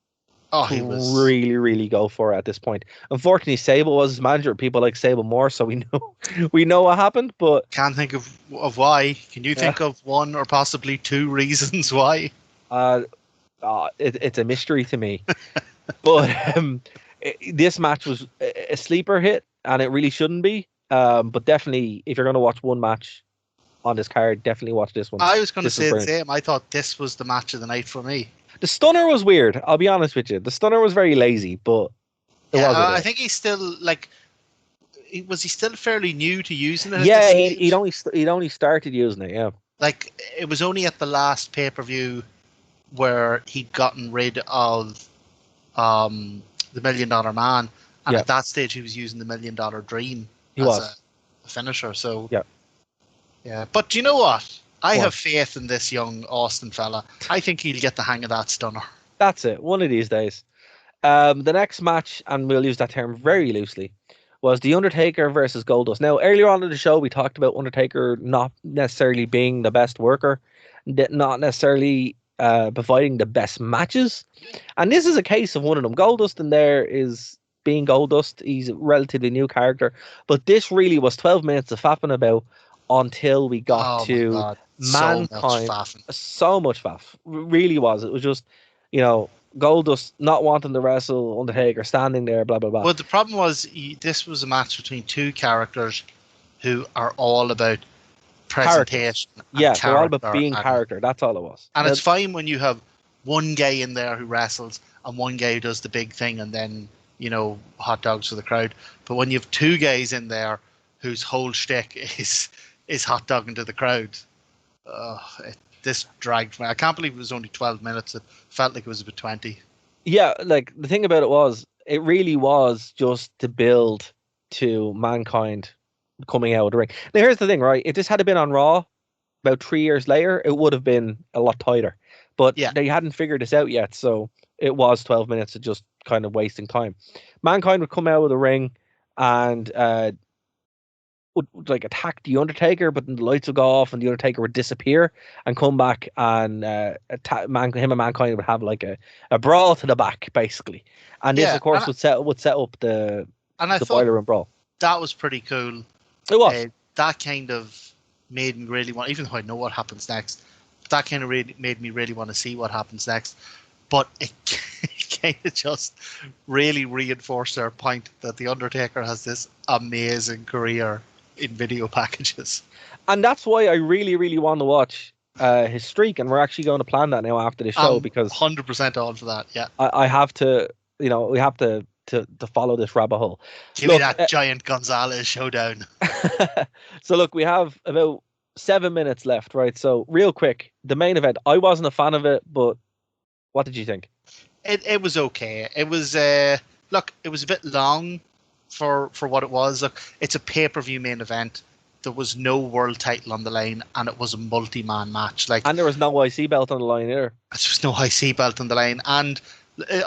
to really, really go for it at this point. Unfortunately, Sable was his manager. People like Sable more, so we know what happened. But can't think of why. Can you think of one or possibly two reasons why? It's a mystery to me. But this match was a sleeper hit, and it really shouldn't be. But definitely, if you're going to watch one match on this card, definitely watch this one. I was going to say the same. I thought this was the match of the night for me. The stunner was weird. I'll be honest with you. The stunner was very lazy, but I think he's still was he still fairly new to using it? Yeah, he'd only started using it. Yeah, like it was only at the last pay-per-view where he'd gotten rid of the $1 Million Man, and at that stage he was using the $1 Million Dream as a finisher. So yeah. But do you know what? I have faith in this young Austin fella. I think he'll get the hang of that stunner. That's it. One of these days. The next match, and we'll use that term very loosely, was The Undertaker versus Goldust. Now, earlier on in the show, we talked about Undertaker not necessarily being the best worker, not necessarily providing the best matches. And this is a case of one of them. Goldust in there is being Goldust. He's a relatively new character. But this really was 12 minutes of faffing about until we got Oh my to God. Mankind. So much faffing. So much faff. Really was. It was just, Goldust not wanting to wrestle Undertaker, standing there, blah, blah, blah. Well, the problem was this was a match between two characters who are all about presentation. Yeah, they're all character about being and- character. That's all it was. And it's fine when you have one guy in there who wrestles and one guy who does the big thing and then, hot dogs for the crowd. But when you have two guys in there whose whole shtick is hot dogging to the crowd, this dragged me. I can't believe it was only 12 minutes. It felt like it was about 20. Yeah, like the thing about it was, it really was just to build to Mankind coming out of the ring. Now, here's the thing, right? If this had been on Raw about 3 years later, it would have been a lot tighter. But they hadn't figured this out yet, so it was 12 minutes of just kind of wasting time. Mankind would come out of the ring and would like attack the Undertaker, but then the lights would go off and the Undertaker would disappear and come back, and attack him and Mankind would have like a brawl to the back, basically. And this, of course, would set up the boiler room brawl. That was pretty cool. It was. That kind of made me really want, even though I know what happens next, that kind of really made me really want to see what happens next. But it kind of just really reinforced their point that The Undertaker has this amazing career in video packages. And that's why I really, really want to watch his streak, and we're actually going to plan that now after the show, because 100% on for that, yeah. I have to, we have to follow this rabbit hole. Give me that giant Gonzalez showdown. So look, we have about 7 minutes left, right? So real quick, the main event. I wasn't a fan of it, but what did you think? It was okay. It was look, it was a bit long for what it was. Look, it's a pay-per-view main event. There was no world title on the line, and it was a multi-man match. And there was no IC belt on the line either. There was no IC belt on the line. And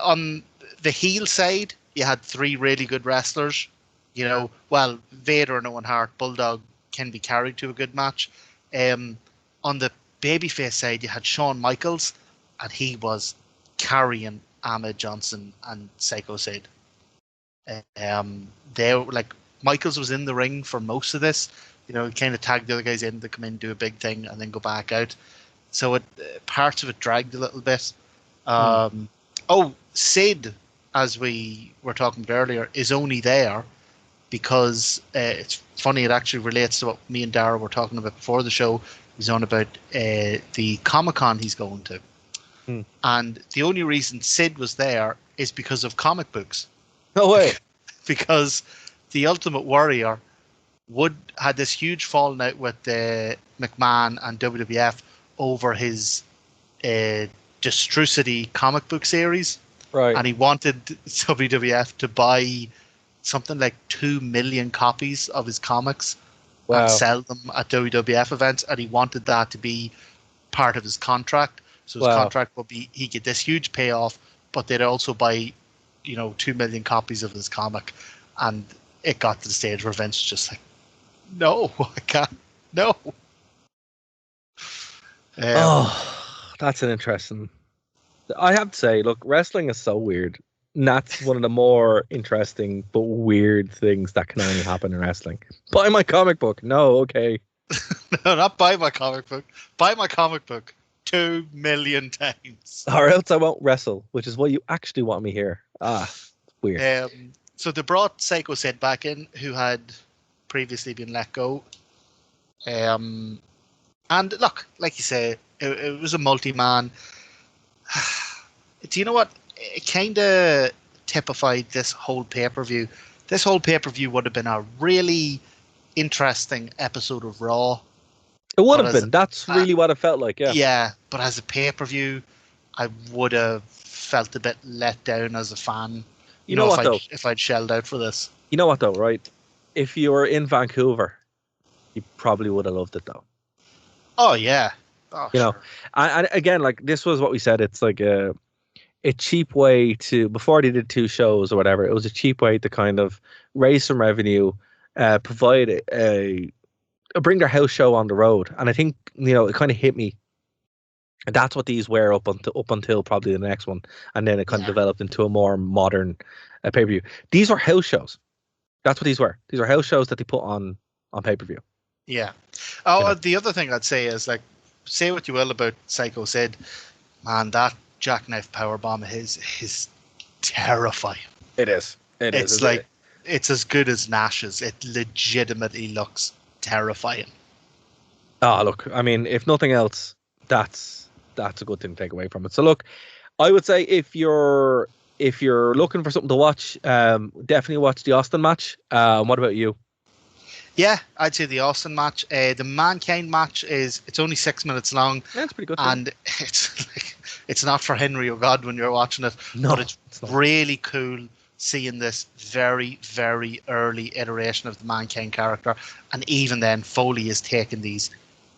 on the heel side, you had three really good wrestlers. Vader and Owen Hart, Bulldog can be carried to a good match. On the babyface side, you had Shawn Michaels, and he was carrying Ahmed Johnson and Psycho Sid. Michaels was in the ring for most of this. Kind of tagged the other guys in to come in, do a big thing, and then go back out. So parts of it dragged a little bit. Sid, as we were talking about earlier, is only there because it's funny. It actually relates to what me and Dara were talking about before the show. He's on about the Comic-Con he's going to. And the only reason Sid was there is because of comic books. No way. Because the Ultimate Warrior had this huge falling out with McMahon and WWF over his Destrucity comic book series. Right. And he wanted WWF to buy something like 2 million copies of his comics and sell them at WWF events. And he wanted that to be part of his contract. So his contract would be he get this huge payoff, but they'd also buy, 2 million copies of his comic. And it got to the stage where Vince was just like, no, I can't. No. That's an interesting. I have to say, look, wrestling is so weird. And that's one of the more interesting but weird things that can only happen in wrestling. Buy my comic book. No, okay. No, not buy my comic book. Buy my comic book 2 million times. Or else I won't wrestle, which is what you actually want me here. Weird. So they brought Psycho Sid back in, who had previously been let go. And look, like you say, it was a multi-man. Do you know what? It kind of typified this whole pay-per-view. This whole pay-per-view would have been a really interesting episode of Raw. It would have been. That's really what it felt like, yeah. Yeah, but as a pay-per-view, I would have felt a bit let down as a fan. You know what, though? If I'd shelled out for this. You know what, though, right? If you were in Vancouver, you probably would have loved it, though. Oh, yeah. And again, like, this was what we said. It's like a cheap way to, before they did 2 shows or whatever, it was a cheap way to kind of raise some revenue, provide bring their house show on the road. And I think, it kind of hit me. That's what these were up until probably the next one. And then it kind of developed into a more modern pay-per-view. These were house shows. That's what these were. These are house shows that they put on pay-per-view. Yeah. Oh, the other thing I'd say is, like, say what you will about Psycho Sid, man, that jackknife powerbomb is terrifying. It is. It's like, it's as good as Nash's. It legitimately looks terrifying. Oh, look, I mean, if nothing else, that's a good thing to take away from it. So look, I would say if you're looking for something to watch, definitely watch the Austin match. What about you? Yeah, I'd say the Austin match. The Mankind match it's only 6 minutes long. Yeah, it's pretty good. And it's not for Henry O'God when you're watching it, but it's really cool seeing this very, very early iteration of the Mankind character. And even then, Foley is taking these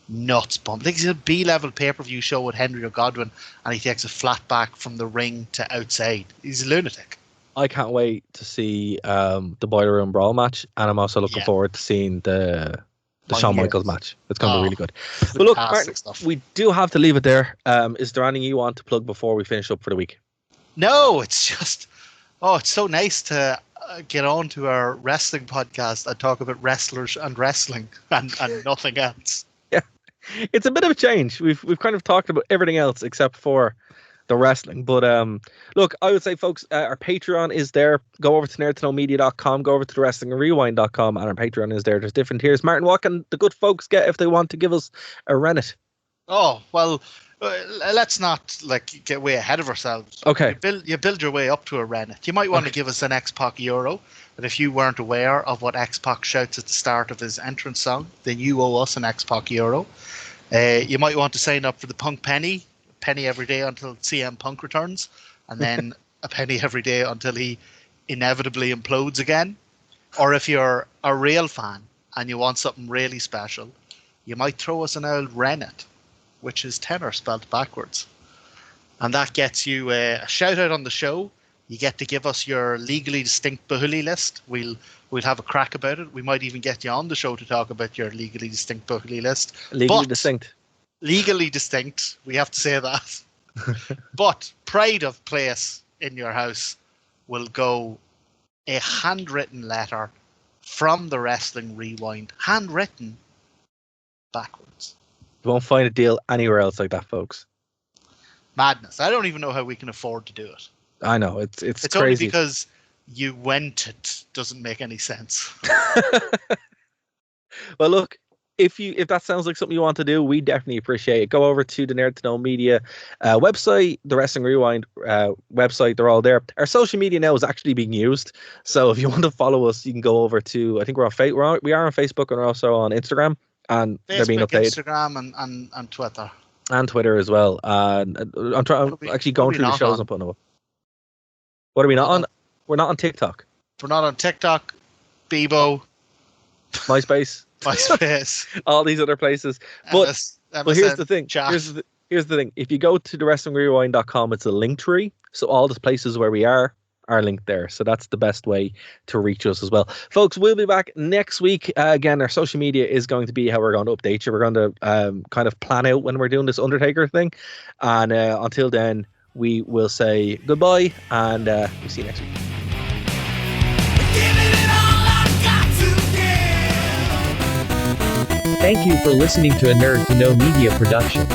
nuts bumps. Like, he's a B-level pay-per-view show with Henry O'Godwin, and he takes a flat back from the ring to outside. He's a lunatic. I can't wait to see the Boiler Room Brawl match, and I'm also looking forward to seeing the Shawn Michaels match. It's going to be really good. But look, Martin, we do have to leave it there. Is there anything you want to plug before we finish up for the week? No, it's just, it's so nice to get on to our wrestling podcast and talk about wrestlers and wrestling and nothing else. Yeah, it's a bit of a change. We've kind of talked about everything else except for the wrestling. But look, I would say, folks, our Patreon is there. Go over to nerdtoknowmedia.com, go over to thewrestlingrewind.com, and our Patreon is there. There's different tiers. Martin, what can the good folks get if they want to give us a rennet? Oh, well, let's not get way ahead of ourselves. Okay. You build your way up to a rennet. You might want to give us an X-Pac Euro, but if you weren't aware of what X-Pac shouts at the start of his entrance song, then you owe us an X-Pac Euro. You might want to sign up for the Punk Penny every day until CM Punk returns, and then a penny every day until he inevitably implodes again. Or if you're a real fan and you want something really special, you might throw us an old rennet, which is tenor spelled backwards. And that gets you a shout out on the show. You get to give us your legally distinct Bahuli list. We'll have a crack about it. We might even get you on the show to talk about your legally distinct Bahuli list. Legally distinct, we have to say that. But pride of place in your house will go a handwritten letter from the Wrestling Rewind, handwritten backwards. You won't find a deal anywhere else like that, folks. Madness. I don't even know how we can afford to do it. I know, it's crazy. Only because you went it doesn't make any sense. Well, look, if that sounds like something you want to do, we definitely appreciate it. Go over to the Nerd to Know Media website, the Wrestling Rewind website. They're all there. Our social media now is actually being used, so if you want to follow us, you can go over to, I think we are on Facebook, and we're also on Instagram, and they're being updated. Instagram and Twitter. And Twitter as well. I'm actually going through the shows and putting them up. What are we not on? We're not on TikTok. We're not on TikTok, Bebo, MySpace, all these other places. But here's the thing. Here's the thing. If you go to thewrestlingrewind.com, it's a link tree. So all the places where we are linked there. So that's the best way to reach us as well. Folks, we'll be back next week. Again, our social media is going to be how we're going to update you. We're going to kind of plan out when we're doing this Undertaker thing. And until then, we will say goodbye, and we'll see you next week. Thank you for listening to a Nerd to Know Media production.